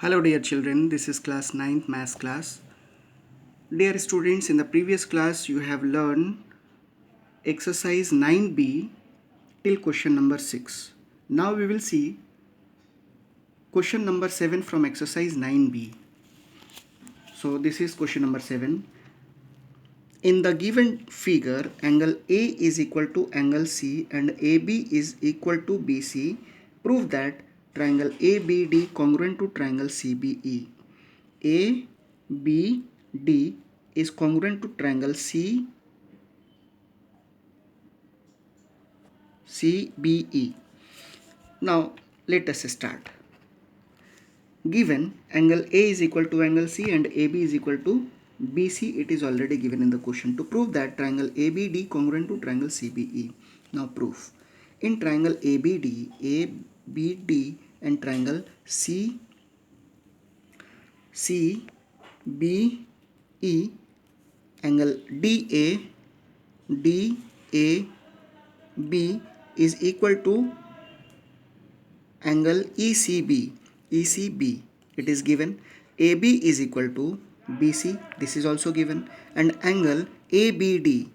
Hello dear children, this is class 9th maths class. Dear students, in the previous class you have learned exercise 9b till question number 6. Now we will see question number 7 from exercise 9b. So this is question number 7. In the given figure, angle A is equal to angle C and AB is equal to BC. Prove that triangle ABD congruent to triangle CBE. ABD is congruent to triangle CBE. Now let us start. Given angle A is equal to angle C and AB is equal to BC, it is already given in the question. To prove that triangle ABD congruent to triangle CBE. Now proof. In triangle ABD and triangle CBE, angle DAB is equal to angle ECB. It is given. AB is equal to BC. This is also given. And angle ABD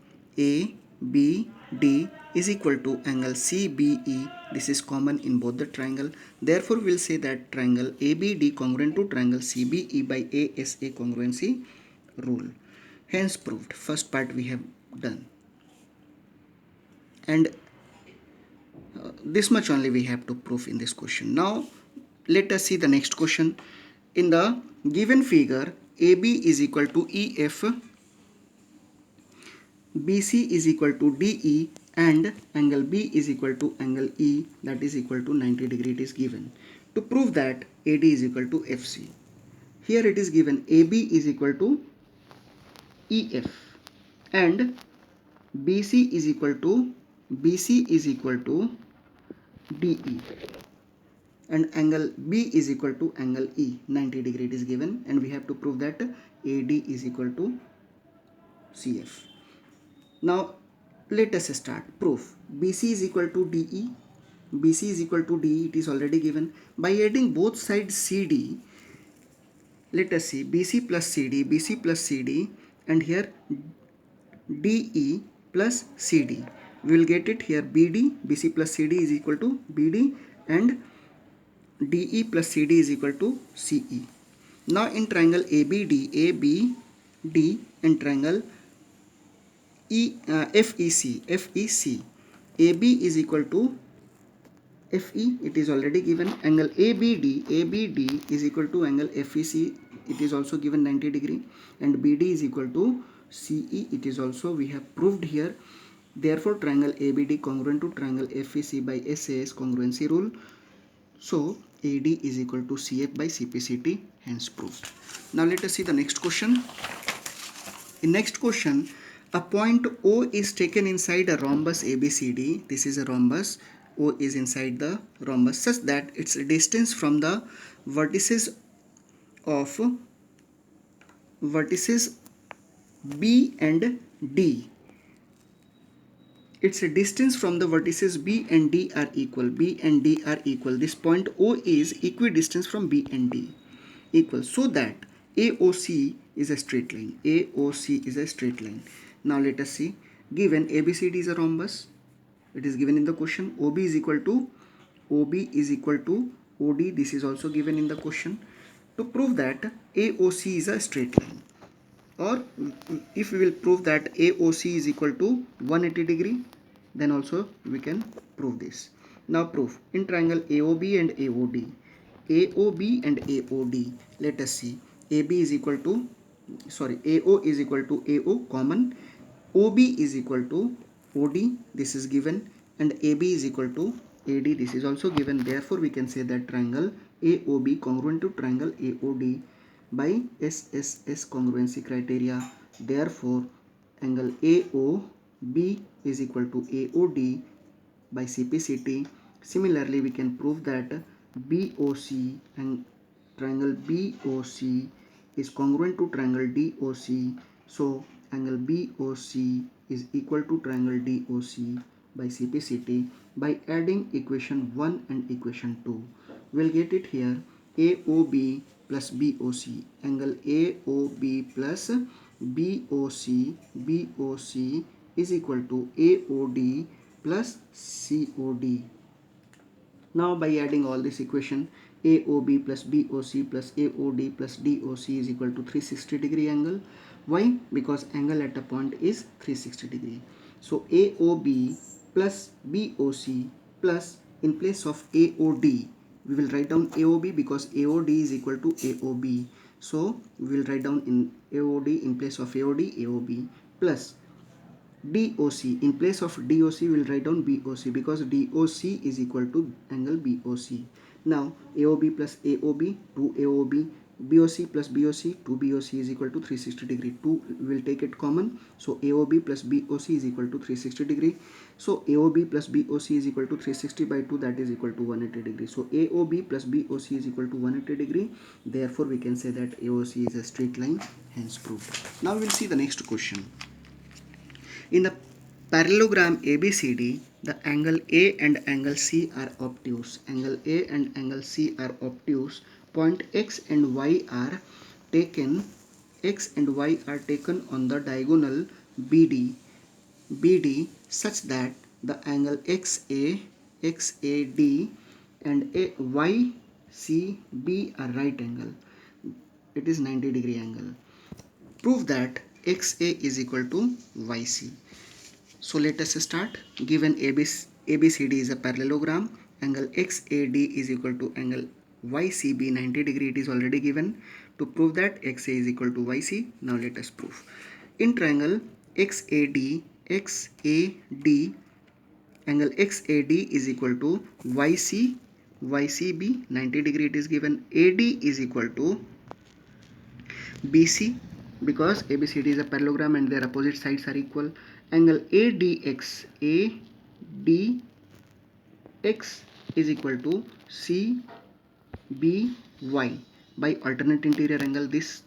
is equal to angle CBE. This is common in both the triangle. Therefore, we will say that triangle ABD congruent to triangle CBE by ASA congruency rule. Hence proved. First part we have done. And this much only we have to prove in this question. Now let us see the next question. In the given figure, AB is equal to EF, BC is equal to DE and angle B is equal to angle E, that is equal to 90 degree, it is given. To prove that AD is equal to FC, here it is given AB is equal to EF and BC is equal to DE and angle B is equal to angle E, 90 degree it is given, and we have to prove that AD is equal to CF. Now let us start. Proof. BC is equal to DE. BC is equal to DE, it is already given. By adding both sides CD, let us see BC plus CD and here DE plus CD. We will get it here BC plus CD is equal to BD and DE plus CD is equal to CE. Now in triangle ABD and triangle FEC, AB is equal to FE, it is already given. Angle ABD is equal to angle FEC, it is also given 90 degree, and BD is equal to CE, it is also we have proved here. Therefore triangle ABD congruent to triangle FEC by SAS congruency rule. So AD is equal to CF by CPCT, hence proved. Now let us see the next question. In next question, a point O is taken inside a rhombus ABCD. This is a rhombus. O is inside the rhombus such that its distance from the vertices B and D. Its distance from the vertices B and D are equal. This point O is equidistant from B and D. Equal. So that AOC is a straight line. Now let us see. Given ABCD is a rhombus. It is given in the question. OB is equal to OD. This is also given in the question. To prove that AOC is a straight line, or if we will prove that AOC is equal to 180 degree, then also we can prove this. Now proof. In triangle AOB and AOD, let us see. AB is equal to AO is equal to AO common, OB is equal to OD, this is given, and AB is equal to AD, this is also given. Therefore we can say that triangle AOB congruent to triangle AOD by SSS congruency criteria. Therefore angle AOB is equal to AOD by CPCT. Similarly we can prove that BOC and triangle BOC is congruent to triangle DOC. So angle BOC is equal to triangle DOC by CPCT. By adding equation 1 and equation 2, we'll get it here. AOB plus BOC, angle AOB plus BOC is equal to AOD plus COD. Now by adding all this equation, AOB plus BOC plus AOD plus DOC is equal to 360 degree angle. Why? Because angle at a point is 360 degree. So AOB plus BOC plus, in place of AOD, we will write down AOB because AOD is equal to AOB. So we will write down in AOD, in place of AOD, AOB plus DOC. In place of DOC, we will write down BOC because DOC is equal to angle BOC. Now AOB plus AOB, 2 AOB, BOC plus BOC, 2 BOC is equal to 360 degree. 2 we will take it common. So AOB plus BOC is equal to 360 degree. So AOB plus BOC is equal to 360 by 2, that is equal to 180 degree. So AOB plus BOC is equal to 180 degree. Therefore we can say that AOC is a straight line, hence proved. Now we will see the next question. In the parallelogram ABCD, the angle A and angle C are obtuse. Angle A and angle C are obtuse. Point X and Y are taken. X and Y are taken on the diagonal BD such that the angle XAD and YCB are right angle. It is 90 degree angle. Prove that XA is equal to YC. So let us start. Given ABCD is a parallelogram, angle XAD is equal to angle YCB 90 degree, it is already given. To prove that XA is equal to YC, now let us prove. In triangle XAD, angle XAD is equal to YCB 90 degree, it is given. AD is equal to BC, because ABCD is a parallelogram and their opposite sides are equal. Angle ADX is equal to CBY. By alternate interior angle, these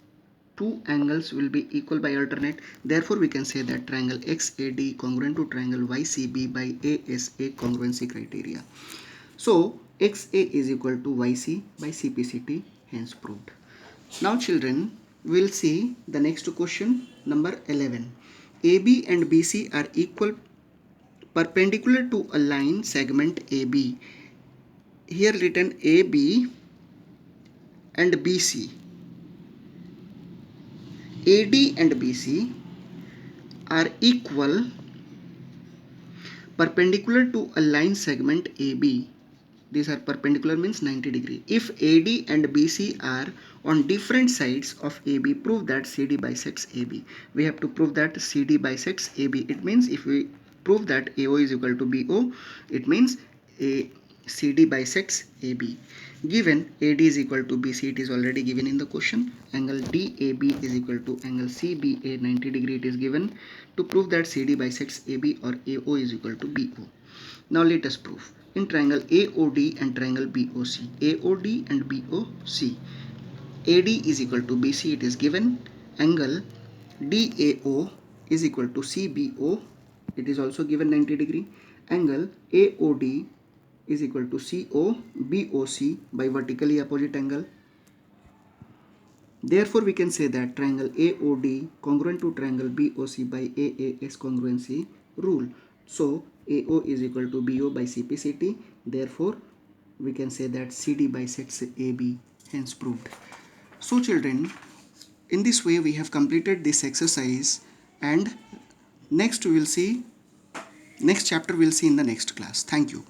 two angles will be equal by alternate. Therefore we can say that triangle XAD congruent to triangle YCB by ASA congruency criteria. So XA is equal to YC by CPCT, hence proved. Now children, we'll see the next question, number 11. AB and BC are equal perpendicular to a line segment AB. Here written AB and BC. AD and BC are equal perpendicular to a line segment AB. These are perpendicular, means 90 degree. If AD and BC are on different sides of AB, prove that CD bisects AB. We have to prove that CD bisects AB. It means if we prove that AO is equal to BO, it means CD bisects AB. Given AD is equal to BC, it is already given in the question. Angle DAB is equal to angle CBA 90 degree, it is given. To prove that CD bisects AB or AO is equal to BO. Now let us prove. In triangle AOD and triangle BOC, AOD and BOC, AD is equal to BC, it is given. Angle DAO is equal to CBO, it is also given 90 degree. Angle AOD is equal to COBOC by vertically opposite angle. Therefore we can say that triangle AOD congruent to triangle BOC by AAS congruency rule. So AO is equal to BO by CPCT. Therefore we can say that CD bisects AB, hence proved. So children, in this way we have completed this exercise, and next chapter we'll see in the next class. Thank you.